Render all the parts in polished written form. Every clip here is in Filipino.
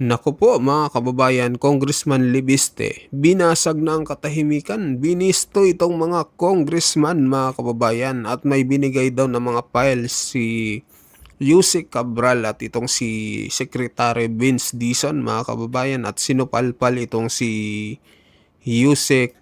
Naku po mga kababayan, Congressman Libiste, binasag na ang katahimikan, binisto itong mga congressman mga kababayan at may binigay daw ng mga files si Yusek Cabral at itong si Secretary Vince Dizon mga kababayan at sinupalpal itong si Yusek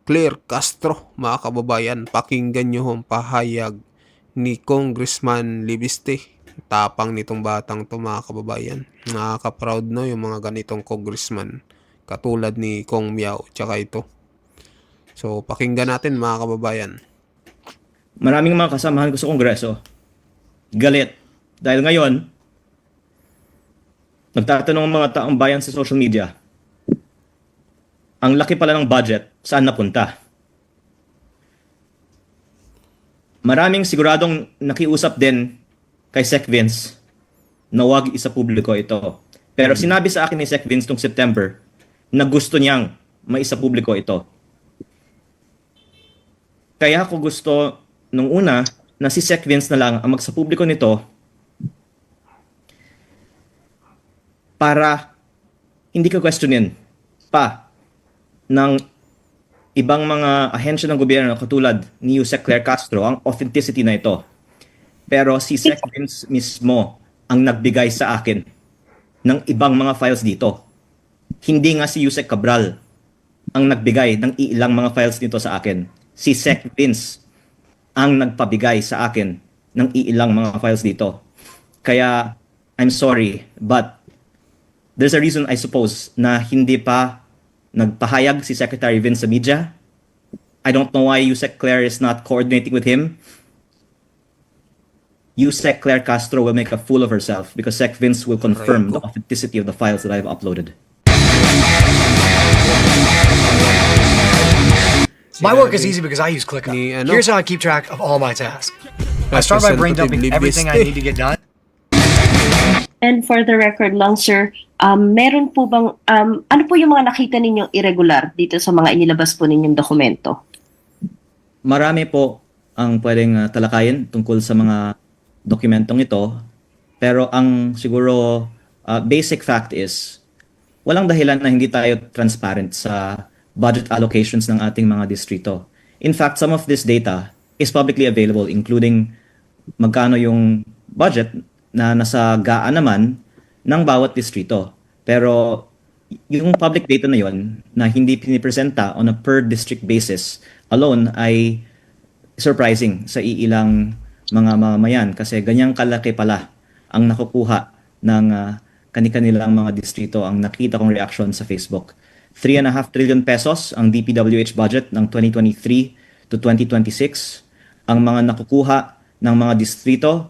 Claire Castro mga kababayan. Pakinggan nyo ang pahayag ni Congressman Libiste. Tapang nitong batang to mga kababayan. Nakaka-proud no yung mga ganitong congressman. Katulad ni Kong Miao tsaka ito. So pakinggan natin mga kababayan. Maraming mga kasamahan ko sa Kongreso, galit. Dahil ngayon, nagtatanong ang mga taong bayan sa social media, ang laki pala ng budget, saan napunta? Maraming siguradong nakiusap din kay Sec Vince na huwag isa publiko ito. Pero sinabi sa akin ni Sec Vince noong September na gusto niyang maisa publiko ito. Kaya ako gusto nung una na si Sec Vince na lang ang magsapubliko nito para hindi ka questionin pa ng ibang mga ahensya ng gobyerno katulad ni Yusek Claire Castro ang authenticity na ito. Pero si Sec Vince mismo ang nagbigay sa akin ng ibang mga files dito. Hindi nga si Yusek Cabral ang nagbigay ng ilang mga files dito sa akin. Si Sec Vince ang nagpabigay sa akin ng ilang mga files dito. Kaya, I'm sorry, but there's a reason, I suppose, na hindi pa nagpahayag si Secretary Vince sa media. I don't know why Yusek Claire is not coordinating with him. Yusek Claire Castro will make a fool of herself because Sec Vince will confirm the authenticity of the files that I've uploaded. My work is easy because I use ClickUp. Here's how I keep track of all my tasks. I start by brain dumping everything I need to get done. And for the record lang, sir, meron po bang, ano po yung mga nakita ninyong irregular dito sa mga inilabas po ninyong dokumento? Marami po ang pwedeng talakayin tungkol sa mga dokumentong ito. Pero ang siguro basic fact is, walang dahilan na hindi tayo transparent sa budget allocations ng ating mga distrito. In fact, some of this data is publicly available, including magkano yung budget na nasa gaan naman ng bawat distrito. Pero yung public data na yon na hindi pinipresenta on a per district basis alone ay surprising sa iilang mga mamamayan kasi ganyang kalaki pala ang nakukuha ng kani-kanilang mga distrito. Ang nakita kong reaction sa Facebook. 3.5 trillion pesos ang DPWH budget ng 2023 to 2026. Ang mga nakukuha ng mga distrito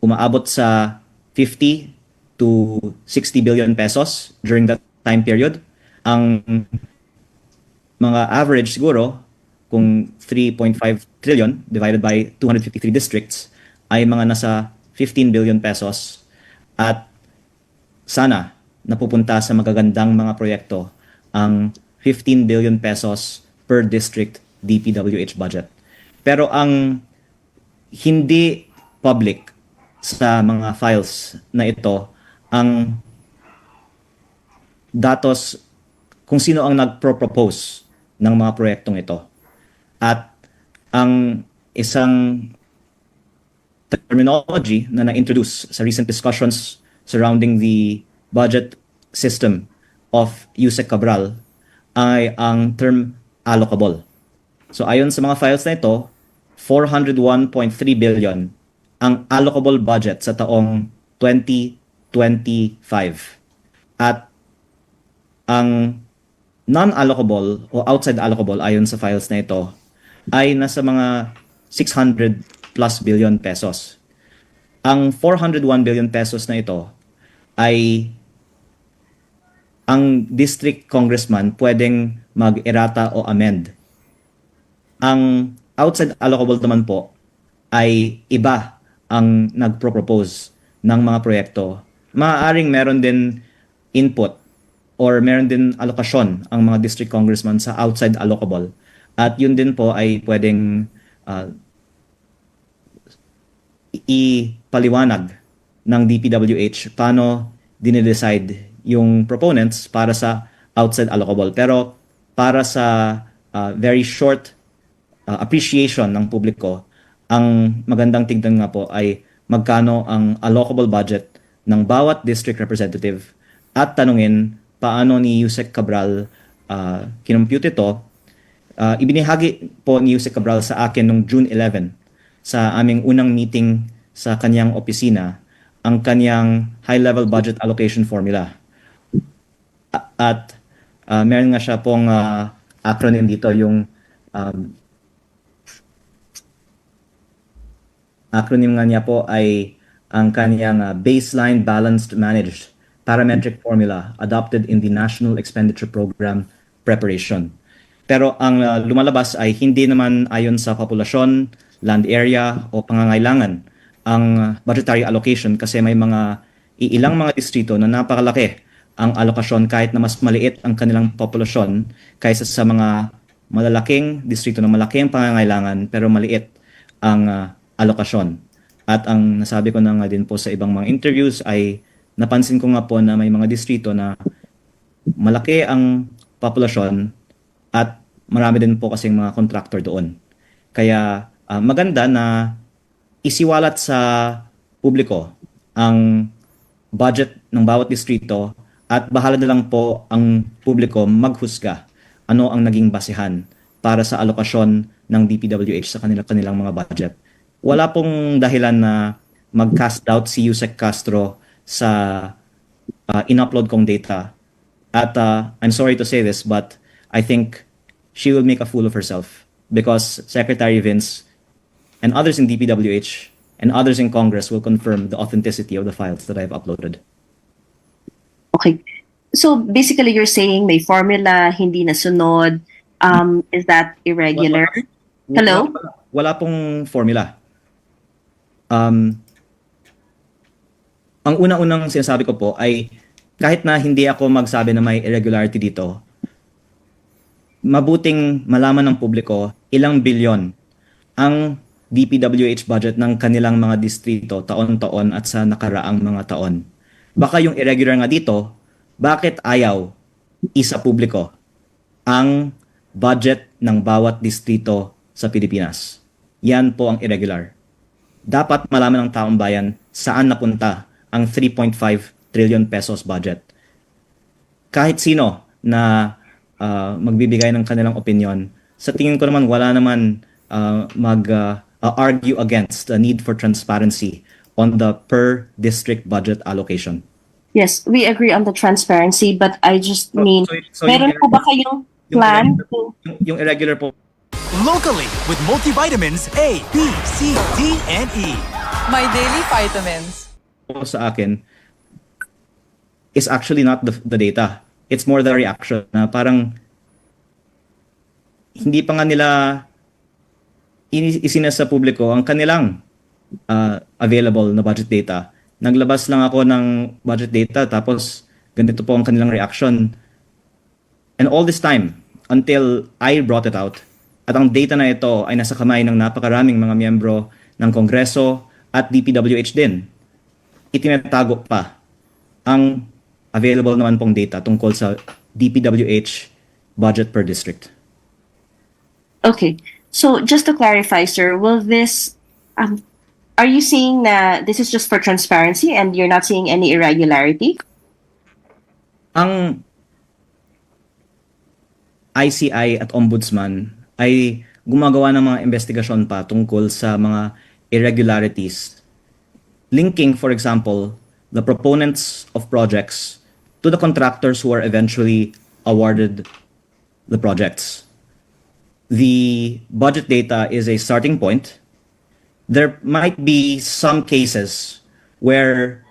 umaabot sa 50 to 60 billion pesos during that time period. Ang mga average siguro, kung 3.5 trillion divided by 253 districts, ay mga nasa 15 billion pesos. At sana napupunta sa magagandang mga proyekto ang 15 billion pesos per district DPWH budget. Pero ang hindi public sa mga files na ito, ang datos kung sino ang nagpro-propose ng mga proyektong ito. At ang isang terminology na na-introduce sa recent discussions surrounding the budget system of Yusek Cabral ay ang term allocable. So ayon sa mga files na ito, 401.3 billion ang allocable budget sa taong 2025. At ang non-allocable o outside allocable ayon sa files na ito ay nasa mga 600 plus billion pesos. Ang 401 billion pesos na ito ay ang district congressman pwedeng mag-errata o amend. Ang outside allocable naman po ay iba ang nagpro-propose ng mga proyekto. Maaaring meron din input or meron din alokasyon ang mga district congressman sa outside allocable. At yun din po ay pwedeng ipaliwanag ng DPWH paano dinidecide yung proponents para sa outside allocable. Pero para sa very short appreciation ng publiko, ang magandang tignan nga po ay magkano ang allocable budget ng bawat district representative at tanungin paano ni Yusek Cabral kinompute ito. Ibinahagi po ni Yusek Cabral sa akin noong June 11 sa aming unang meeting sa kanyang opisina ang kanyang high-level budget allocation formula. At meron nga siya pong acronym dito, yung acronym nga niya po ay ang kanyang Baseline Balanced Managed Parametric Formula adopted in the National Expenditure Program Preparation. Pero ang lumalabas ay hindi naman ayon sa populasyon, land area o pangangailangan ang budgetary allocation kasi may ilang mga distrito na napakalaki ang alokasyon kahit na mas maliit ang kanilang populasyon kaysa sa mga malalaking distrito na malaki ang pangangailangan pero maliit ang alokasyon. At ang nasabi ko na nga din po sa ibang mga interviews ay napansin ko nga po na may mga distrito na malaki ang populasyon at marami din po kasing mga contractor doon. Kaya maganda na isiwalat sa publiko ang budget ng bawat distrito at bahala na lang po ang publiko maghusga ano ang naging basehan para sa alokasyon ng DPWH sa kanilang mga budget. Wala pong dahilan na mag-cast out si Yusek Castro sa in-upload kong data. At I'm sorry to say this, but I think she will make a fool of herself because Secretary Vince and others in DPWH and others in Congress will confirm the authenticity of the files that I've uploaded. Okay. So basically you're saying may formula, hindi nasunod. Is that irregular? Hello? Wala pong formula. Ang unang-unang sinasabi ko po ay kahit na hindi ako magsabi na may irregularity dito, mabuting malaman ng publiko ilang bilyon ang DPWH budget ng kanilang mga distrito taon-taon at sa nakaraang mga taon. Baka yung irregular nga dito, bakit ayaw isa publiko ang budget ng bawat distrito sa Pilipinas? Yan po ang irregular. Dapat malaman ng taong bayan saan napunta ang 3.5 trillion pesos budget. Kahit sino na magbibigay ng kanilang opinion, sa tingin ko naman wala naman argue against the need for transparency on the per district budget allocation. Yes, we agree on the transparency, but I just mean, meron po ba kayong plan? Yung irregular po, Locally with multivitamins A, B, C, D, and E. My daily vitamins. sa akin is actually not the data. It's more the reaction na parang hindi pa nga nila isinas sa publiko ang kanilang available na budget data. Naglabas lang ako ng budget data tapos ganito po ang kanilang reaction. And all this time, until I brought it out, at ang data na ito ay nasa kamay ng napakaraming mga miyembro ng Kongreso at DPWH din, itinatago pa ang available naman pong data tungkol sa DPWH budget per district. Okay. So just to clarify, sir, will this, are you saying that this is just for transparency and you're not seeing any irregularity? Ang ICI at Ombudsman ay gumagawa ng mga investigasyon pa tungkol sa mga irregularities, linking, for example, the proponents of projects to the contractors who are eventually awarded the projects. The budget data is a starting point. There might be some cases where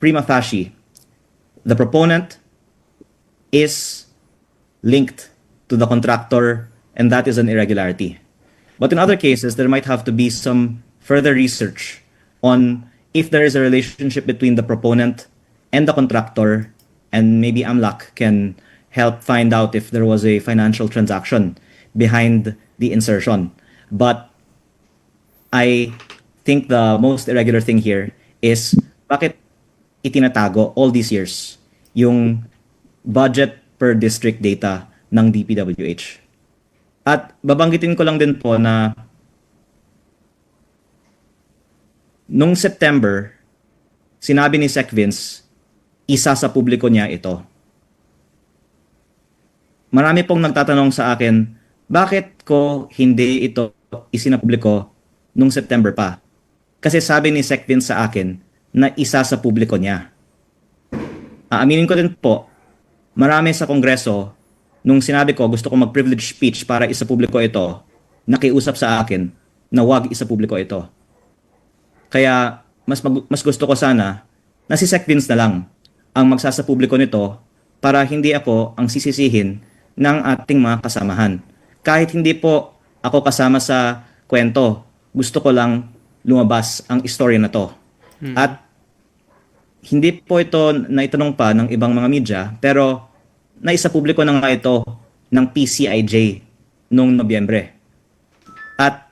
prima facie, the proponent is linked to the contractor and that is an irregularity. But in other cases, there might have to be some further research on if there is a relationship between the proponent and the contractor, and maybe AMLAC can help find out if there was a financial transaction behind the insertion. But I think the most irregular thing here is bakit itinatago all these years yung budget per district data ng DPWH. At babanggitin ko lang din po na nung September, sinabi ni Sec Vince, isa sa publiko niya ito. Marami pong nagtatanong sa akin, bakit ko hindi ito isinapubliko nung September pa? Kasi sabi ni Sec Vince sa akin na isa sa publiko niya. Aaminin ko din po, marami sa Kongreso, nung sinabi ko gusto ko mag-privilege speech para isa publiko ito, nakiusap sa akin na wag isa publiko ito. Kaya mas gusto ko sana na si Sec Vince na lang ang magsasapubliko nito para hindi ako ang sisisihin ng ating mga kasamahan. Kahit hindi po ako kasama sa kwento, gusto ko lang lumabas ang istorya na to. At hindi po ito naitanong pa ng ibang mga media, pero naisapubliko na nga ito ng PCIJ noong Nobyembre. At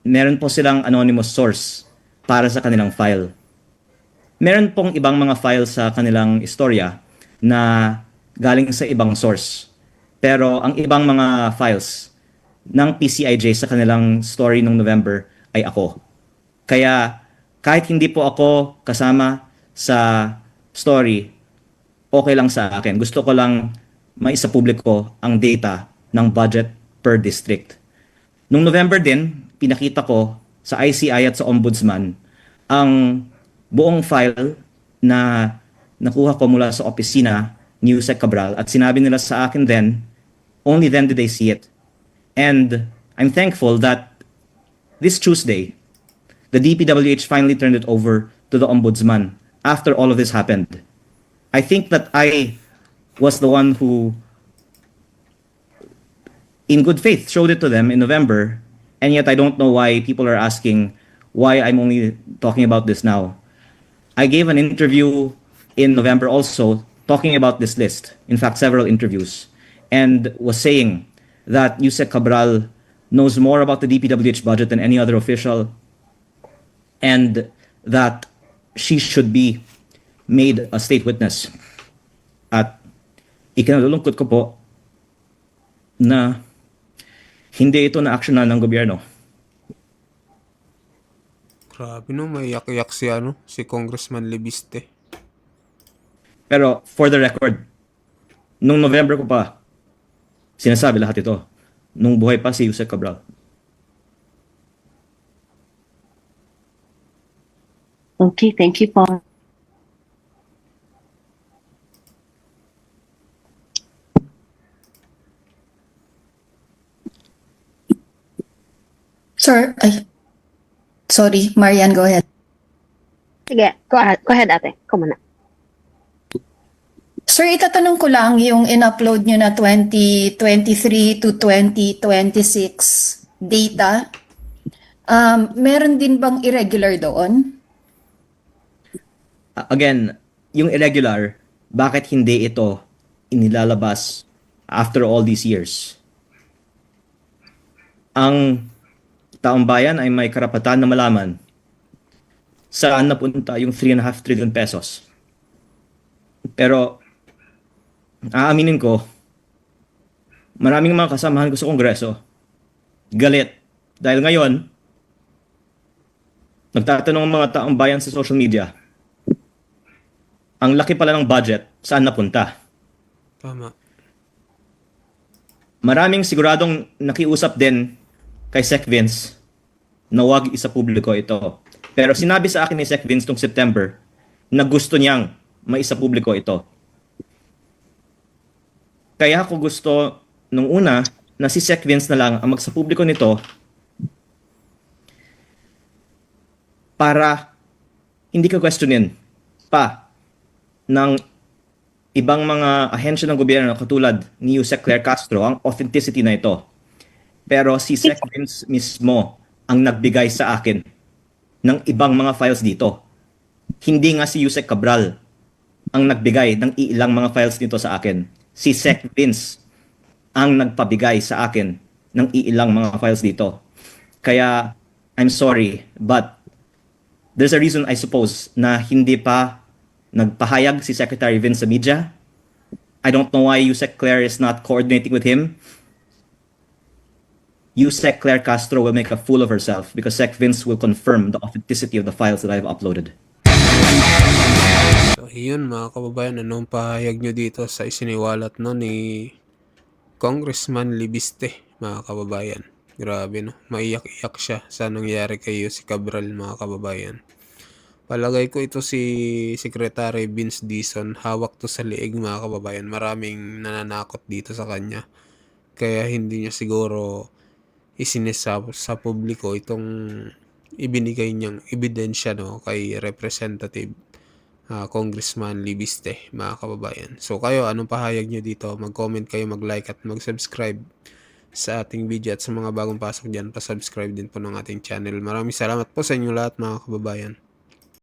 meron po silang anonymous source para sa kanilang file. Meron pong ibang mga files sa kanilang istorya na galing sa ibang source. Pero ang ibang mga files ng PCIJ sa kanilang story noong November ay ako. Kaya kahit hindi po ako kasama sa story, okay lang sa akin. Gusto ko lang maisapubliko ang data ng budget per district. Noong November din, pinakita ko sa ICI at sa Ombudsman ang buong file na nakuha ko mula sa opisina ni Yusek Cabral at sinabi nila sa akin then, only then did they see it. And I'm thankful that this Tuesday, the DPWH finally turned it over to the Ombudsman after all of this happened. I think that I was the one who, in good faith, showed it to them in November, and yet I don't know why people are asking why I'm only talking about this now. I gave an interview in November also talking about this list, in fact, several interviews, and was saying that Yusek Cabral knows more about the DPWH budget than any other official, and that she should be made a state witness. At ikinalulungkot ko po na hindi ito na-actionan ng gobyerno. Grabe no, may yak-yak si Congressman Libiste. Pero for the record, nung November ko pa sinasabi lahat ito, nung buhay pa si Yusek Cabral. Okay, thank you po. Sir, ay, sorry, Marian, go ahead. Sige, go ahead ate. Come on na. Sir, itatanong ko lang yung in-upload nyo na 2023 to 2026 data. Meron din bang irregular doon? Again, yung irregular, bakit hindi ito inilalabas after all these years? Ang taong bayan ay may karapatan na malaman saan napunta yung 3.5 trillion pesos. Pero, aaminin ko, maraming mga kasamahan ko sa Kongreso galit. Dahil ngayon, nagtatanong ang mga taong bayan sa social media, ang laki pala ng budget, saan napunta? Tama. Maraming siguradong nakiusap din kay Sec Vince na wag isa publiko ito. Pero sinabi sa akin ni Sec Vince noong September na gusto niyang maisa publiko ito. Kaya ako gusto nung una na si Sec Vince na lang ang magsapubliko nito para hindi ka questionin pa ng ibang mga ahensya ng gobyerno katulad ni Yusek Claire Castro ang authenticity na ito. Pero si Sec Vince mismo ang nagbigay sa akin ng ibang mga files dito. Hindi nga si Yusek Cabral ang nagbigay ng ilang mga files dito sa akin. Si Sec Vince ang nagpabigay sa akin ng ilang mga files dito. Kaya, I'm sorry, but there's a reason I suppose na hindi pa nagpahayag si Secretary Vince sa media. I don't know why Yusek Claire is not coordinating with him. Yusek Claire Castro will make a fool of herself because Sec Vince will confirm the authenticity of the files that I've uploaded. So, yun mga kababayan, anong pahayag nyo dito sa isiniwalat no ni Congressman Libiste, mga kababayan? Grabe no, maiyak-iyak siya sa nangyari kay si Cabral, mga kababayan. Palagay ko ito si Secretary Vince Dizon, hawak to sa liig, mga kababayan. Maraming nananakot dito sa kanya. Kaya hindi niya siguro isinisab sa publiko itong ibinigay niyang ebidensya no kay Representative Congressman Libiste, mga kababayan. So kayo, anong pahayag niyo dito? Mag-comment kayo, mag-like at mag-subscribe sa ating video, at sa mga bagong pasok dyan, pa-subscribe din po ng ating channel. Maraming salamat po sa inyo lahat, mga kababayan.